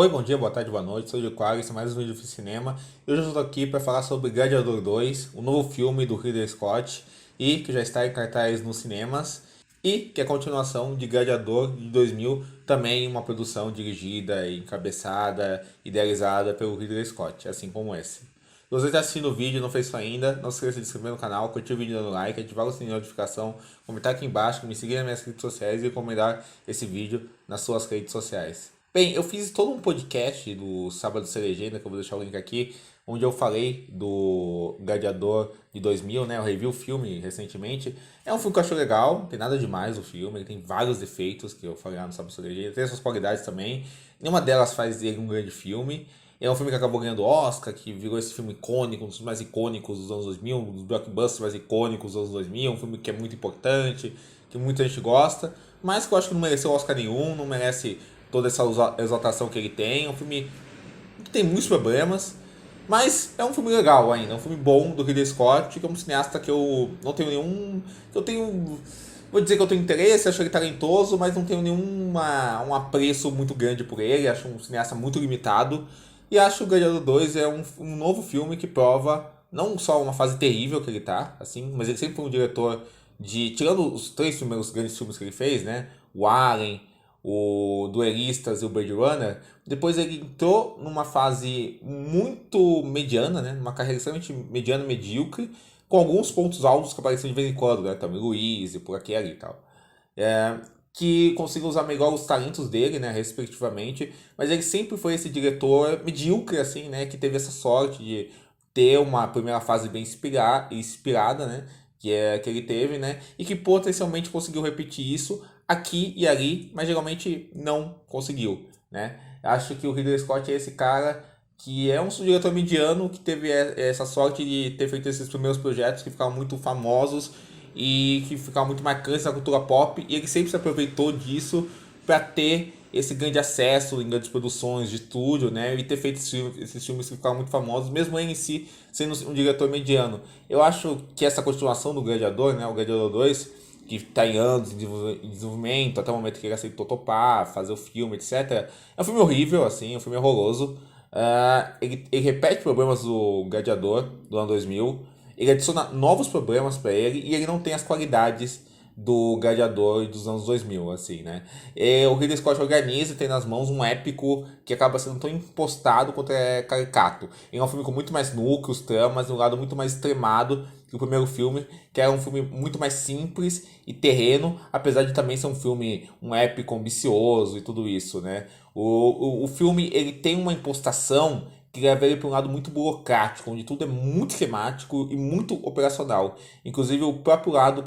Oi, bom dia, boa tarde, boa noite, sou o Diego, esse é mais um vídeo do Cinema. E hoje eu estou aqui para falar sobre Gladiador 2, o novo filme do Ridley Scott, e que já está em cartaz nos cinemas, e que é a continuação de Gladiador de 2000, também uma produção dirigida, encabeçada, idealizada pelo Ridley Scott, assim como esse. Se você está assistindo o vídeo e não fez isso ainda, não se esqueça de se inscrever no canal, curtir o vídeo dando like, ativar o sininho de notificação, comentar aqui embaixo, me seguir nas minhas redes sociais e recomendar esse vídeo nas suas redes sociais. Bem, eu fiz todo um podcast do Sábado Sem Legenda, que eu vou deixar o link aqui, onde eu falei do Gladiador de 2000, né? Eu revi o filme recentemente. É um filme que eu acho legal, não tem nada demais o filme, ele tem vários defeitos que eu falei lá no Sábado Sem Legenda, tem suas qualidades também. Nenhuma delas faz dele um grande filme. É um filme que acabou ganhando Oscar, que virou esse filme icônico, um dos mais icônicos dos anos 2000, um dos blockbusters mais icônicos dos anos 2000, um filme que é muito importante, que muita gente gosta, mas que eu acho que não mereceu Oscar nenhum, não merece toda essa exaltação que ele tem. É um filme que tem muitos problemas, mas é um filme legal ainda, é um filme bom do Ridley Scott, que é um cineasta que eu não tenho nenhum... que eu tenho... Vou dizer que eu tenho interesse, acho ele talentoso, mas não tenho um apreço muito grande por ele, acho um cineasta muito limitado. E acho que o Gladiador 2 é um novo filme que prova não só uma fase terrível que ele tá, assim, mas ele sempre foi um diretor de... Tirando os três primeiros grandes filmes que ele fez, né? O Alien, o Duelistas e o Blade Runner, depois ele entrou numa fase muito mediana, né? Uma carreira extremamente mediana, medíocre, com alguns pontos altos que apareciam de vez em quando, né? Também Luiz e por aqui e ali e tal. É, que consiga usar melhor os talentos dele, né, respectivamente, mas ele sempre foi esse diretor medíocre, assim, né, que teve essa sorte de ter uma primeira fase bem inspirada, né, que é que ele teve, né, e que potencialmente conseguiu repetir isso aqui e ali, mas geralmente não conseguiu, né. Acho que o Ridley Scott é esse cara que é um diretor mediano que teve essa sorte de ter feito esses primeiros projetos que ficaram muito famosos e que ficaram muito marcantes na cultura pop, e ele sempre se aproveitou disso para ter esse grande acesso em grandes produções de estúdio, né, e ter feito esses filmes que ficaram muito famosos, mesmo ele em si sendo um diretor mediano. Eu acho que essa continuação do Gladiador, né, o Gladiador 2, que está em anos em desenvolvimento, até o momento que ele aceitou topar, fazer o filme, etc. É um filme horrível, assim, é um filme horroroso. Ele repete problemas do Gladiador do ano 2000, ele adiciona novos problemas para ele e ele não tem as qualidades do Gladiador dos anos 2000, assim, né? O Ridley Scott organiza e tem nas mãos um épico que acaba sendo tão impostado quanto é caricato. Ele é um filme com muito mais núcleos, tramas, um lado muito mais extremado que o primeiro filme, que era um filme muito mais simples e terreno, apesar de também ser um épico ambicioso e tudo isso, né? O filme, ele tem uma impostação que leva ele para um lado muito burocrático, onde tudo é muito esquemático e muito operacional. Inclusive o próprio lado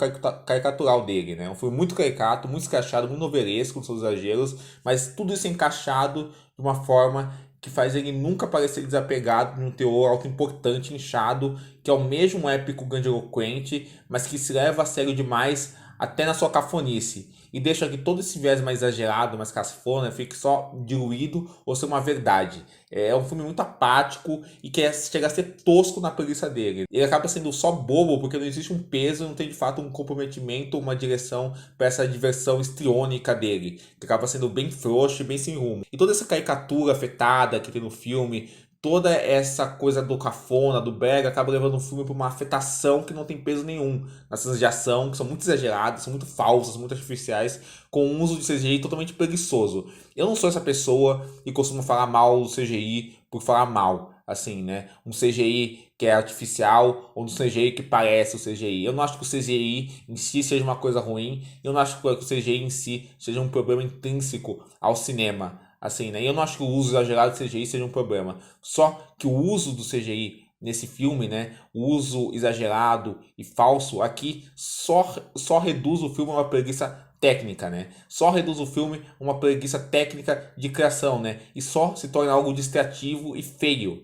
caricatural dele, né? Um filme muito caricato, muito escrachado, muito novelesco com seus exageros, mas tudo isso encaixado de uma forma que faz ele nunca parecer desapegado de um teor auto-importante, inchado, que é o mesmo épico grandiloquente, mas que se leva a sério demais até na sua cafonice, e deixa que todo esse viés mais exagerado, mais cafona, fique só diluído ou ser uma verdade. É um filme muito apático e que chega a ser tosco na preguiça dele. Ele acaba sendo só bobo porque não existe um peso, não tem de fato um comprometimento ou uma direção para essa diversão histriônica dele, que acaba sendo bem frouxo e bem sem rumo. E toda essa caricatura afetada que tem no filme, toda essa coisa do cafona, do brega, acaba levando o filme para uma afetação que não tem peso nenhum. Nas cenas de ação, que são muito exageradas, são muito falsas, muito artificiais, com um uso de CGI totalmente preguiçoso. Eu não sou essa pessoa que costuma falar mal do CGI por falar mal, assim, né? Um CGI que é artificial ou um CGI que parece o CGI. Eu não acho que o CGI em si seja uma coisa ruim, eu não acho que o CGI em si seja um problema intrínseco ao cinema. Assim, né? E eu não acho que o uso exagerado do CGI seja um problema. Só que o uso do CGI nesse filme, né? O uso exagerado e falso aqui só reduz o filme a uma preguiça técnica, né? Só reduz o filme a uma preguiça técnica de criação, né? E só se torna algo distrativo e feio.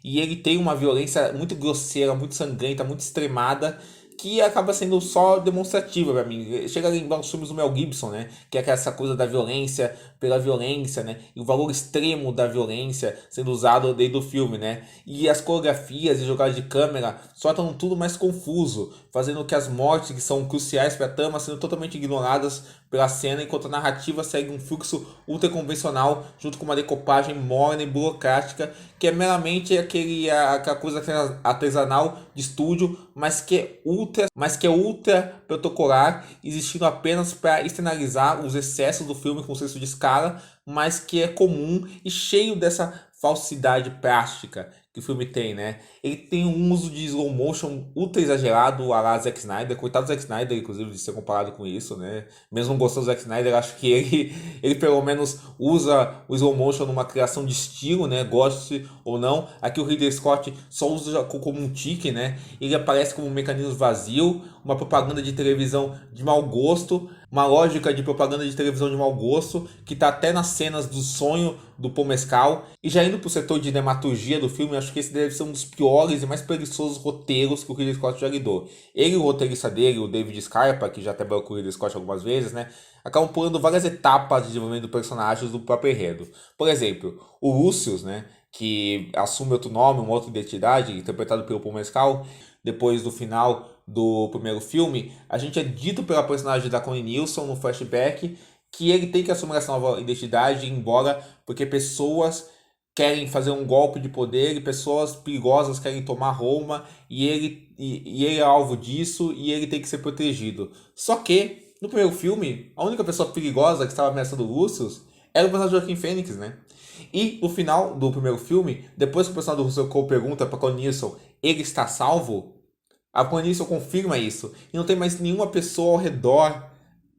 E ele tem uma violência muito grosseira, muito sangrenta, muito extremada, que acaba sendo só demonstrativa pra mim. Chega a lembrar os filmes do Mel Gibson, né? Que é essa coisa da violência pela violência, né? E o valor extremo da violência sendo usado dentro do filme, né? E as coreografias e jogadas de câmera só tornam tudo mais confuso, fazendo que as mortes que são cruciais para a trama sendo totalmente ignoradas pela cena, enquanto a narrativa segue um fluxo ultra convencional junto com uma decopagem morna e burocrática que é meramente aquela coisa artesanal de estúdio, mas que é ultra protocolar, existindo apenas para externalizar os excessos do filme com senso de escala, mas que é comum e cheio dessa falsidade plástica que o filme tem, né? Ele tem um uso de slow motion ultra exagerado, a lá Zack Snyder. Coitado do Zack Snyder, inclusive, de ser comparado com isso, né? Mesmo gostando do Zack Snyder, acho que ele pelo menos usa o slow motion numa criação de estilo, né? Goste ou não. Aqui o Ridley Scott só usa como um tique, né? Ele aparece como um mecanismo vazio, uma propaganda de televisão de mau gosto, uma lógica de propaganda de televisão de mau gosto, que tá até nas cenas do sonho do Paul Mescal. E já indo pro setor de dramaturgia do filme, acho que esse deve ser um dos piores e mais preguiçosos roteiros que o Ridley Scott já lidou. Ele e o roteirista dele, o David Scarpa, que já trabalhou com o Ridley Scott algumas vezes, né? Acabam pulando várias etapas de desenvolvimento do personagens do próprio enredo. Por exemplo, o Lucius, né? Que assume outro nome, uma outra identidade, interpretado pelo Paul Mescal, depois do final do primeiro filme, a gente é dito pela personagem da Connie Nielsen no flashback que ele tem que assumir essa nova identidade, embora porque pessoas querem fazer um golpe de poder e pessoas perigosas querem tomar Roma e ele é alvo disso e ele tem que ser protegido. Só que, no primeiro filme, a única pessoa perigosa que estava ameaçando o Lucius era o personagem de Joaquin Phoenix, né? E no final do primeiro filme, depois que o personagem do Russell Crowe pergunta para Connie Nielsen, ele está salvo? A Connie Nielsen confirma isso. E não tem mais nenhuma pessoa ao redor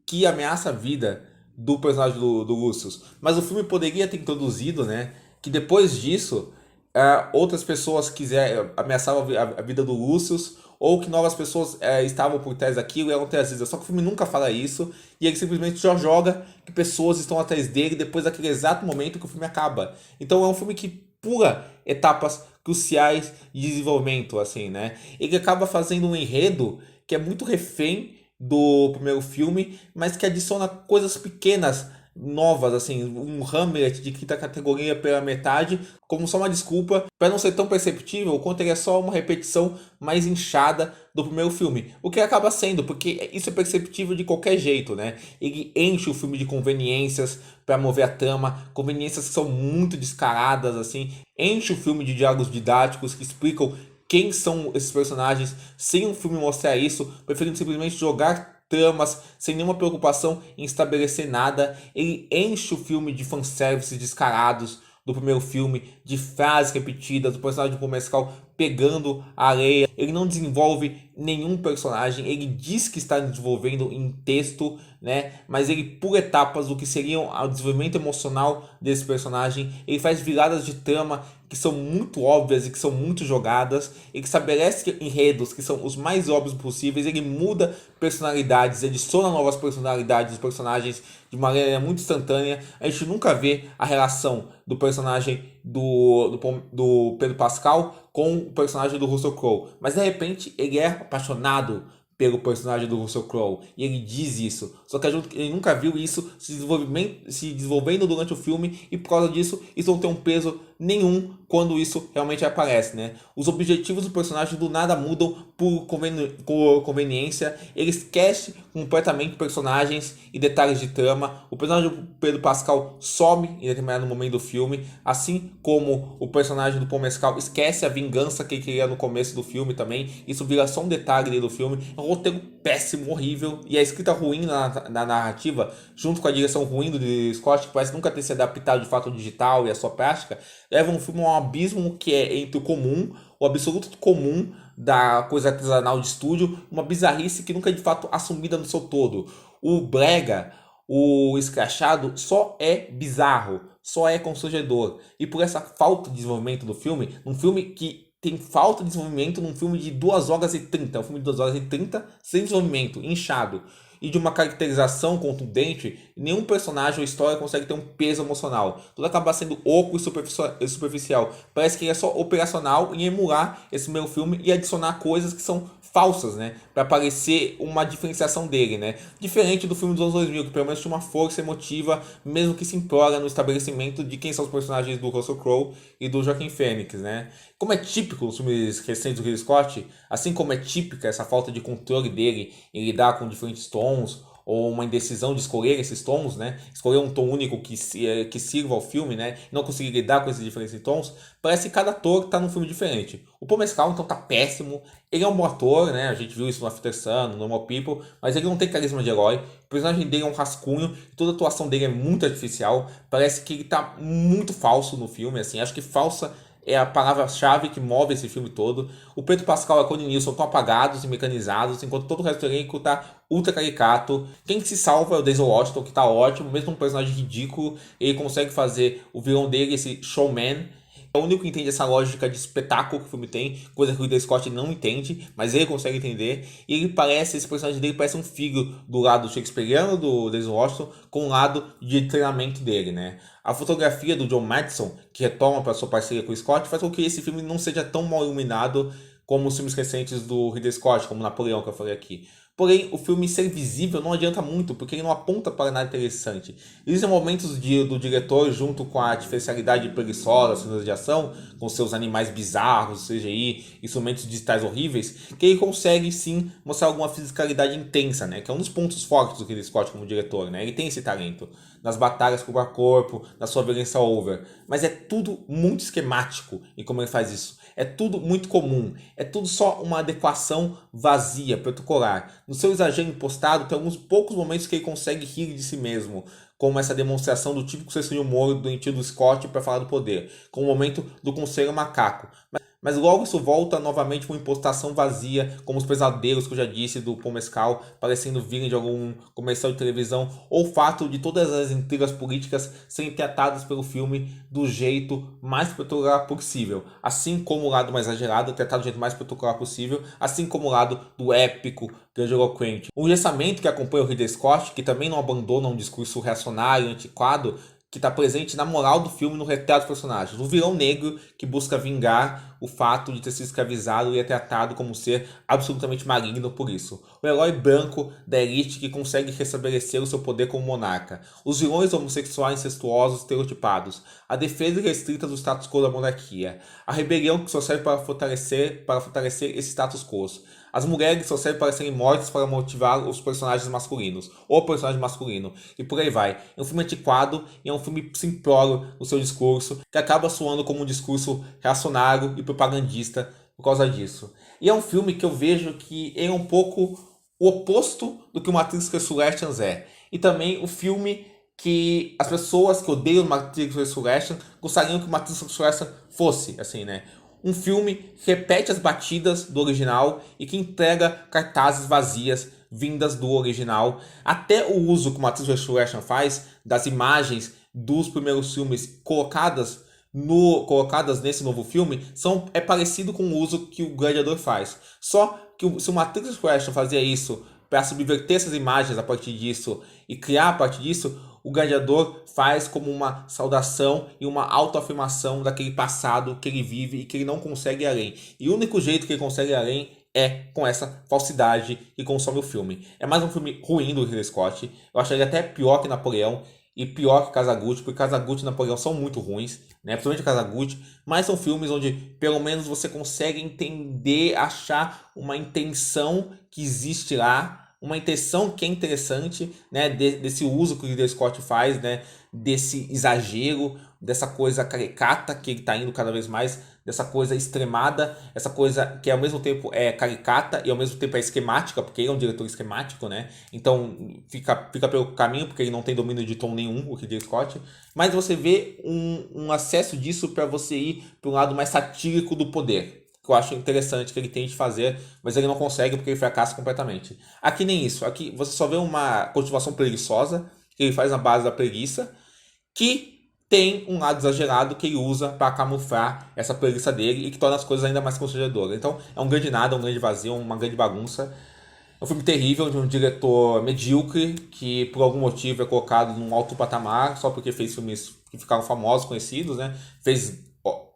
que ameaça a vida do personagem do Lucius. Mas o filme poderia ter introduzido, né? Que depois disso, outras pessoas ameaçavam a vida do Lucius, ou que novas pessoas estavam por trás daquilo e eram trazidas. Só que o filme nunca fala isso, e ele simplesmente já joga que pessoas estão atrás dele depois daquele exato momento que o filme acaba. Então é um filme que pula etapas cruciais de desenvolvimento, assim, né? Ele acaba fazendo um enredo que é muito refém do primeiro filme, mas que adiciona coisas pequenas, novas, assim, um Hamlet de quinta categoria pela metade, como só uma desculpa para não ser tão perceptível quanto ele é só uma repetição mais inchada do primeiro filme. O que acaba sendo, porque isso é perceptível de qualquer jeito, né? Ele enche o filme de conveniências para mover a trama, conveniências que são muito descaradas, assim, enche o filme de diálogos didáticos que explicam quem são esses personagens, sem o filme mostrar isso, preferindo simplesmente jogar tramas, sem nenhuma preocupação em estabelecer nada. Ele enche o filme de fanservices descarados do primeiro filme, de frases repetidas, do personagem do Paul Mescal pegando a areia. Ele não desenvolve nenhum personagem, ele diz que está desenvolvendo em texto, né? Mas ele pula etapas do que seriam o desenvolvimento emocional desse personagem. Ele faz viradas de trama que são muito óbvias e que são muito jogadas. Ele estabelece enredos que são os mais óbvios possíveis. Ele muda personalidades, adiciona novas personalidades dos personagens de maneira muito instantânea. A gente nunca vê a relação do personagem do Pedro Pascal com o personagem do Russell Crowe. Mas de repente ele é apaixonado pelo personagem do Russell Crowe e ele diz isso. Só que ele nunca viu isso se desenvolvendo durante o filme e por causa disso isso não tem um peso nenhum quando isso realmente aparece, né? Os objetivos do personagem do nada mudam por conveniência. Ele esquece completamente personagens e detalhes de trama. O personagem do Pedro Pascal some em determinado momento do filme, assim como o personagem do Paul Mescal esquece a vingança que ele queria no começo do filme também. Isso vira só um detalhe do filme. É um roteiro péssimo, horrível, e a escrita ruim na narrativa, junto com a direção ruim do Scott, que parece nunca ter se adaptado de fato ao digital e à sua prática, leva um filme a um abismo que é entre o comum, o absoluto comum da coisa artesanal de estúdio, uma bizarrice que nunca é de fato assumida no seu todo. O brega, o escrachado só é bizarro, só é constrangedor. E por essa falta de desenvolvimento do filme, um filme que tem falta de desenvolvimento num filme de 2 horas e 30, um filme de 2 horas e 30 sem desenvolvimento, inchado, e de uma caracterização contundente, nenhum personagem ou história consegue ter um peso emocional. Tudo acaba sendo oco e superficial. Parece que é só operacional em emular esse meu filme e adicionar coisas que são falsas, né? Pra parecer uma diferenciação dele, né? Diferente do filme dos anos 2000, que pelo menos tinha uma força emotiva, mesmo que se implora no estabelecimento de quem são os personagens do Russell Crowe e do Joaquin Phoenix, né? Como é típico nos filmes recentes do Ridley Scott, assim como é típica essa falta de controle dele em lidar com diferentes tons, ou uma indecisão de escolher esses tons, né? Escolher um tom único que sirva ao filme, né? E não conseguir lidar com esses diferentes tons. Parece que cada ator tá num filme diferente. O Paul Mescal, então, tá péssimo. Ele é um bom ator, né? A gente viu isso no After Sun, no Normal People, mas ele não tem carisma de herói. O personagem dele é um rascunho, toda a atuação dele é muito artificial. Parece que ele tá muito falso no filme, assim. Acho que falsa é a palavra-chave que move esse filme todo. O Pedro Pascal e a Connie Nielsen estão apagados e mecanizados, enquanto todo o resto do elenco tá ultra caricato. Quem se salva é o Denzel Washington, que tá ótimo, mesmo um personagem ridículo, ele consegue fazer o vilão dele, esse showman. É o único que entende essa lógica de espetáculo que o filme tem, coisa que o Ridley Scott não entende, mas ele consegue entender. E ele parece, esse personagem dele parece um filho do lado shakespeariano do Denzel Washington, com o lado de treinamento dele, né? A fotografia do John Madison, que retoma para sua parceria com o Scott, faz com que esse filme não seja tão mal iluminado como os filmes recentes do Ridley Scott, como Napoleão, que eu falei aqui. Porém, o filme ser visível não adianta muito, porque ele não aponta para nada interessante. Existem momentos do diretor, junto com a artificialidade preguiçosa, cenas de ação, com seus animais bizarros, CGI, instrumentos digitais horríveis, que ele consegue sim mostrar alguma fisicalidade intensa, né? Que é um dos pontos fortes do Ridley Scott como diretor, né? Ele tem esse talento nas batalhas corpo a corpo, na sua violência over. Mas é tudo muito esquemático em como ele faz isso. É tudo muito comum. É tudo só uma adequação vazia, protocolar. No seu exagero impostado, tem alguns poucos momentos que ele consegue rir de si mesmo, como essa demonstração do típico senso de humor doentio do Scott para falar do poder, como o momento do Conselho Macaco. Mas logo isso volta novamente com uma impostação vazia, como os pesadelos que eu já disse do Paul Mescal, parecendo virem de algum comercial de televisão, ou o fato de todas as intrigas políticas serem tratadas pelo filme do jeito mais protocolar possível. Assim como o lado mais exagerado, tratado do jeito mais protocolar possível, assim como o lado do épico, grandiloquente. O engessamento que acompanha o Ridley Scott, que também não abandona um discurso reacionário, antiquado, que está presente na moral do filme, no retrato dos personagens. O vilão negro que busca vingar o fato de ter sido escravizado e é tratado como um ser absolutamente maligno por isso. O herói branco da elite que consegue restabelecer o seu poder como monarca. Os vilões homossexuais incestuosos estereotipados. A defesa restrita do status quo da monarquia. A rebelião que só serve para fortalecer esse status quo. As mulheres só servem para serem mortas para motivar os personagens masculinos, ou personagem masculino, e por aí vai. É um filme antiquado e é um filme simplório no seu discurso, que acaba soando como um discurso reacionário e propagandista por causa disso. E é um filme que eu vejo que é um pouco o oposto do que o Matrix Resurrections é. E também o filme que as pessoas que odeiam Matrix Resurrection gostariam que o Matrix Resurrection fosse, assim, né? Um filme que repete as batidas do original e que entrega cartazes vazias vindas do original. Até o uso que o Matrix Resurrection faz das imagens dos primeiros filmes colocadas nesse novo filme é parecido com o uso que o Gladiador faz. Só que se o Matrix Resurrection fazia isso para subverter essas imagens a partir disso e criar a partir disso, o Gladiador faz como uma saudação e uma autoafirmação daquele passado que ele vive e que ele não consegue ir além. E o único jeito que ele consegue ir além é com essa falsidade que consome o filme. É mais um filme ruim do Ridley Scott. Eu acharia até pior que Napoleão e pior que Kazaguchi, porque Kazaguchi e Napoleão são muito ruins, né? Principalmente Kazaguchi, mas são filmes onde pelo menos você consegue entender, achar uma intenção que existe lá, uma intenção que é interessante, né, desse uso que o Ridley Scott faz, né, desse exagero, dessa coisa caricata que ele está indo cada vez mais, dessa coisa extremada, essa coisa que ao mesmo tempo é caricata e ao mesmo tempo é esquemática, porque ele é um diretor esquemático, né, então fica pelo caminho, porque ele não tem domínio de tom nenhum, o Ridley Scott, mas você vê um acesso disso para você ir para um lado mais satírico do poder, que eu acho interessante que ele tente fazer, mas ele não consegue porque ele fracassa completamente. Aqui nem isso, aqui você só vê uma continuação preguiçosa, que ele faz na base da preguiça, que tem um lado exagerado que ele usa para camuflar essa preguiça dele e que torna as coisas ainda mais constrangedoras. Então é um grande nada, um grande vazio, uma grande bagunça. É um filme terrível de um diretor medíocre que por algum motivo é colocado num alto patamar só porque fez filmes que ficaram famosos, conhecidos, né? Fez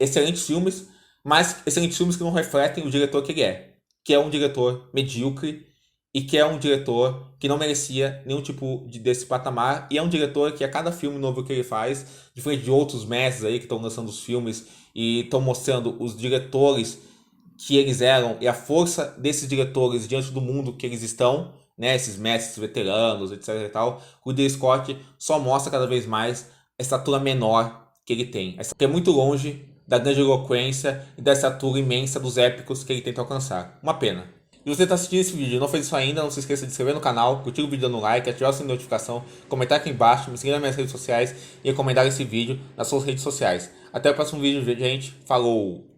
excelentes filmes, mas excelentes filmes que não refletem o diretor que ele é. que é um diretor medíocre e que é um diretor que não merecia nenhum tipo desse patamar. E é um diretor que a cada filme novo que ele faz, diferente de outros mestres aí que estão lançando os filmes e estão mostrando os diretores que eles eram e a força desses diretores diante do mundo que eles estão, né, esses mestres veteranos, etc e tal, o Ridley Scott só mostra cada vez mais a estatura menor que ele tem, que é muito longe da grande eloquência e da estatura imensa dos épicos que ele tenta alcançar. Uma pena. Se você está assistindo esse vídeo e não fez isso ainda, não se esqueça de se inscrever no canal, curtir o vídeo dando like, ativar o sininho de notificação, comentar aqui embaixo, me seguir nas minhas redes sociais e recomendar esse vídeo nas suas redes sociais. Até o próximo vídeo, gente. Falou!